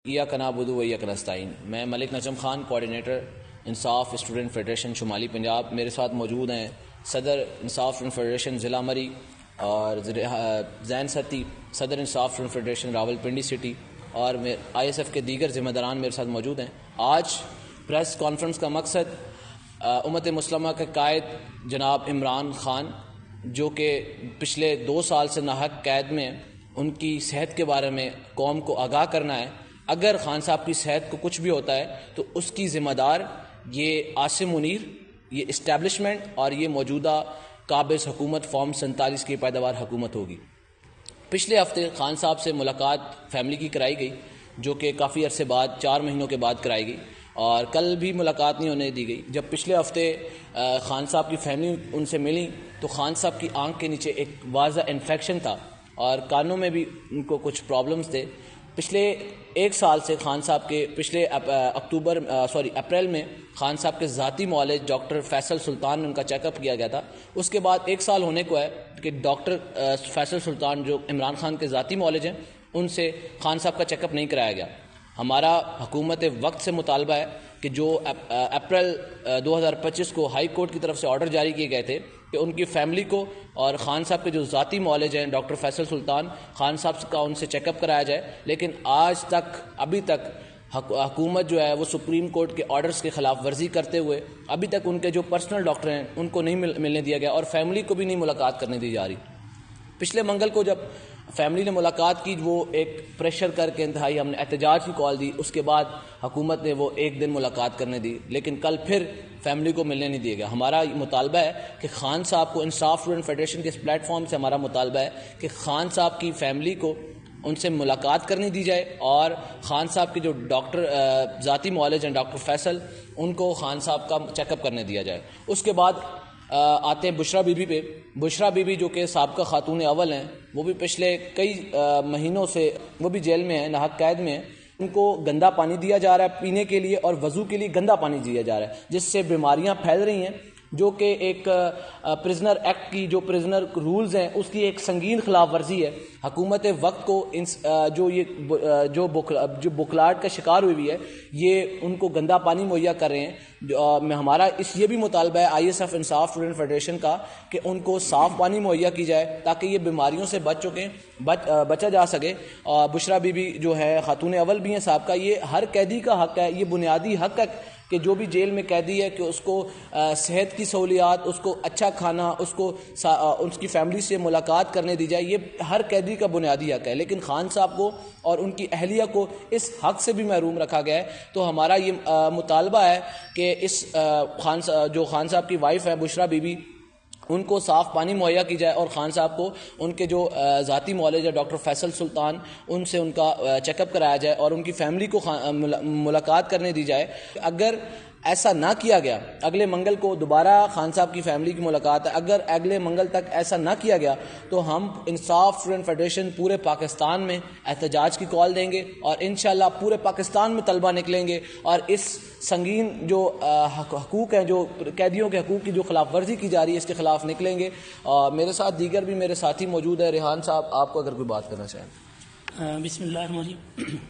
ایاک نعبد و ایاک نستعین۔ میں ملک نجم خان، کوآرڈینیٹر انصاف اسٹوڈنٹ فیڈریشن شمالی پنجاب۔ میرے ساتھ موجود ہیں صدر انصاف اسٹوڈنٹ فیڈریشن ضلع مری اور زین ستی، صدر انصاف اسٹوڈنٹ فیڈریشن راولپنڈی سٹی، اور ISF کے دیگر ذمہ داران میرے ساتھ موجود ہیں۔ آج پریس کانفرنس کا مقصد امت مسلمہ کے قائد جناب عمران خان، جو کہ پچھلے 2 سال سے ناحق قید میں، ان کی صحت کے بارے میں قوم کو آگاہ کرنا ہے۔ اگر خان صاحب کی صحت کو کچھ بھی ہوتا ہے تو اس کی ذمہ دار یہ عاصم منیر، یہ اسٹیبلشمنٹ اور یہ موجودہ قابض حکومت فارم 47 کی پیداوار حکومت ہوگی۔ پچھلے ہفتے خان صاحب سے ملاقات فیملی کی کرائی گئی، جو کہ کافی عرصے بعد 4 مہینوں کے بعد کرائی گئی، اور کل بھی ملاقات نہیں ہونے دی گئی۔ جب پچھلے ہفتے خان صاحب کی فیملی ان سے ملی تو خان صاحب کی آنکھ کے نیچے ایک واضح انفیکشن تھا اور کانوں میں بھی ان کو کچھ پرابلمز تھے۔ پچھلے 1 سال سے خان صاحب کے اپریل میں خان صاحب کے ذاتی معالج ڈاکٹر فیصل سلطان نے ان کا چیک اپ کیا گیا تھا۔ اس کے بعد 1 سال ہونے کو ہے کہ ڈاکٹر فیصل سلطان جو عمران خان کے ذاتی معالج ہیں، ان سے خان صاحب کا چیک اپ نہیں کرایا گیا۔ ہمارا حکومت وقت سے مطالبہ ہے کہ جو اپریل 2025 کو ہائی کورٹ کی طرف سے آرڈر جاری کیے گئے تھے کہ ان کی فیملی کو اور خان صاحب کے جو ذاتی معالج ہیں ڈاکٹر فیصل سلطان، خان صاحب کا ان سے چیک اپ کرایا جائے، لیکن ابھی تک حکومت جو ہے وہ سپریم کورٹ کے آرڈرز کے خلاف ورزی کرتے ہوئے ابھی تک ان کے جو پرسنل ڈاکٹر ہیں ان کو نہیں ملنے دیا گیا، اور فیملی کو بھی نہیں ملاقات کرنے دی جا رہی۔ پچھلے منگل کو جب فیملی نے ملاقات کی، وہ ایک پریشر کر کے انتہائی ہم نے احتجاج کی کال دی، اس کے بعد حکومت نے وہ 1 دن ملاقات کرنے دی، لیکن کل پھر فیملی کو ملنے نہیں دیا گیا۔ ہمارا مطالبہ ہے کہ خان صاحب کو، انصاف اسٹوڈنٹ فیڈریشن کے اس پلیٹ فارم سے ہمارا مطالبہ ہے کہ خان صاحب کی فیملی کو ان سے ملاقات کرنی دی جائے، اور خان صاحب کے جو ڈاکٹر ذاتی معالج ہیں ڈاکٹر فیصل، ان کو خان صاحب کا چیک اپ کرنے دیا جائے۔ اس کے بعد آتے ہیں بشرا بی بی پہ۔ بشرا بی بی جو کہ سابقہ خاتون اول ہیں، وہ بھی پچھلے کئی مہینوں سے وہ بھی جیل میں ہیں، ناحق قید میں ہیں۔ ان کو گندا پانی دیا جا رہا ہے پینے کے لیے، اور وضو کے لیے گندا پانی دیا جا رہا ہے، جس سے بیماریاں پھیل رہی ہیں، جو کہ ایک پرزنر ایکٹ کی جو پرزنر رولز ہیں اس کی ایک سنگین خلاف ورزی ہے۔ حکومت وقت کو جو بکھلاہٹ کا شکار ہوئی ہے، یہ ان کو گندا پانی مہیا کر رہے ہیں۔ ہمارا یہ بھی مطالبہ ہے ISF انصاف اسٹوڈنٹ فیڈریشن کا کہ ان کو صاف پانی مہیا کی جائے تاکہ یہ بیماریوں سے بچا جا سکے۔ بشرا بی بی جو ہے خاتون اول بھی ہیں صاحب کا، یہ ہر قیدی کا حق ہے، یہ بنیادی حق ہے کہ جو بھی جیل میں قیدی ہے کہ اس کو صحت کی سہولیات، اس کو اچھا کھانا، اس کی فیملی سے ملاقات کرنے دی جائے، یہ ہر قیدی کا بنیادی حق ہے۔ لیکن خان صاحب کو اور ان کی اہلیہ کو اس حق سے بھی محروم رکھا گیا ہے۔ تو ہمارا یہ مطالبہ ہے کہ جو خان صاحب کی وائف ہے بشرا بی بی، ان کو صاف پانی مہیا کی جائے، اور خان صاحب کو ان کے جو ذاتی معالج ہے ڈاکٹر فیصل سلطان، ان سے ان کا چیک اپ کرایا جائے، اور ان کی فیملی کو ملاقات کرنے دی جائے۔ اگر ایسا نہ کیا گیا، اگلے منگل کو دوبارہ خان صاحب کی فیملی کی ملاقات ہے، اگر اگلے منگل تک ایسا نہ کیا گیا تو ہم انصاف اسٹوڈنٹ فیڈریشن پورے پاکستان میں احتجاج کی کال دیں گے، اور انشاءاللہ پورے پاکستان میں طلبہ نکلیں گے، اور اس سنگین جو حقوق ہیں، جو قیدیوں کے حقوق کی جو خلاف ورزی کی جا رہی ہے، اس کے خلاف نکلیں گے۔ میرے ساتھ دیگر بھی میرے ساتھی موجود ہیں۔ ریحان صاحب، آپ کو اگر کوئی بات کرنا چاہیں۔ بسم اللہ الرحمن الرحیم۔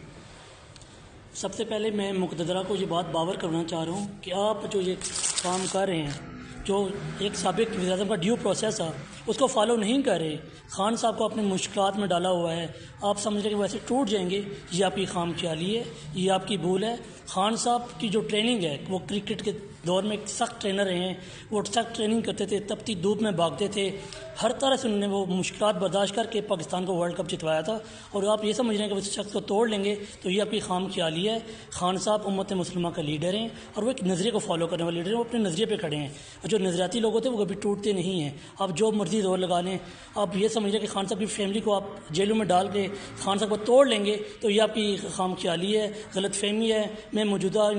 سب سے پہلے میں مقتدرہ کو یہ بات باور کرنا چاہ رہا ہوں کہ آپ جو یہ کام کر رہے ہیں، جو ایک سابق وزیر اعظم کا ڈیو پروسیس ہے، اس کو فالو نہیں کر رہے، خان صاحب کو اپنے مشکلات میں ڈالا ہوا ہے، آپ سمجھ رہے کہ ویسے ٹوٹ جائیں گے، یہ آپ کی خام خیالی ہے، یہ آپ کی بھول ہے۔ خان صاحب کی جو ٹریننگ ہے، وہ کرکٹ کے دور میں ایک سخت ٹرینر رہے ہیں، وہ سخت ٹریننگ کرتے تھے، تپتی دھوپ میں بھاگتے تھے، ہر طرح سے انہوں نے وہ مشکلات برداشت کر کے پاکستان کو ورلڈ کپ جتوایا تھا، اور آپ یہ سمجھ رہے ہیں کہ اس شخص کو توڑ لیں گے تو یہ آپ کی خام خیالی ہے۔ خان صاحب امت مسلمہ کا لیڈر ہیں، اور وہ ایک نظریے کو فالو کرنے والے لیڈر ہیں، وہ اپنے نظریے پہ کھڑے ہیں، اور جو نظریاتی لوگ ہوتے ہیں وہ کبھی ٹوٹتے نہیں ہیں۔ آپ جو مرضی زور لگا لیں، آپ یہ سمجھ رہے ہیں کہ خان صاحب کی فیملی کو آپ جیلوں میں ڈال کے خان صاحب کو توڑ لیں گے تو یہ آپ کی خام خیالی ہے، غلط فہمی ہے۔ میں موجودہ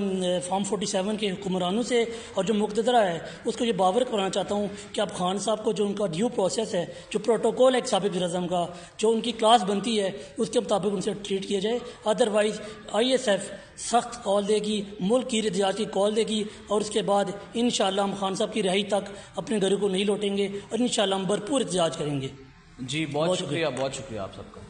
فارم 47 کے حکمرانوں سے اور جو مقتدرہ ہے اس کو یہ باور کرانا چاہتا ہوں کہ آپ خان صاحب کو جو ان کا ڈیو پروسیس ہے، جو پروٹوکول ہے ایک سابق وزیر اعظم کا، جو ان کی کلاس بنتی ہے، اس کے مطابق ان سے ٹریٹ کیا جائے۔ ادروائز ISF سخت کال دے گی، ملک کی احتجاج کی کال دے گی، اور اس کے بعد انشاءاللہ ہم خان صاحب کی رہائی تک اپنے گھروں کو نہیں لوٹیں گے، اور انشاءاللہ ہم بھرپور احتجاج کریں گے۔ جی بہت شکریہ آپ سب کا۔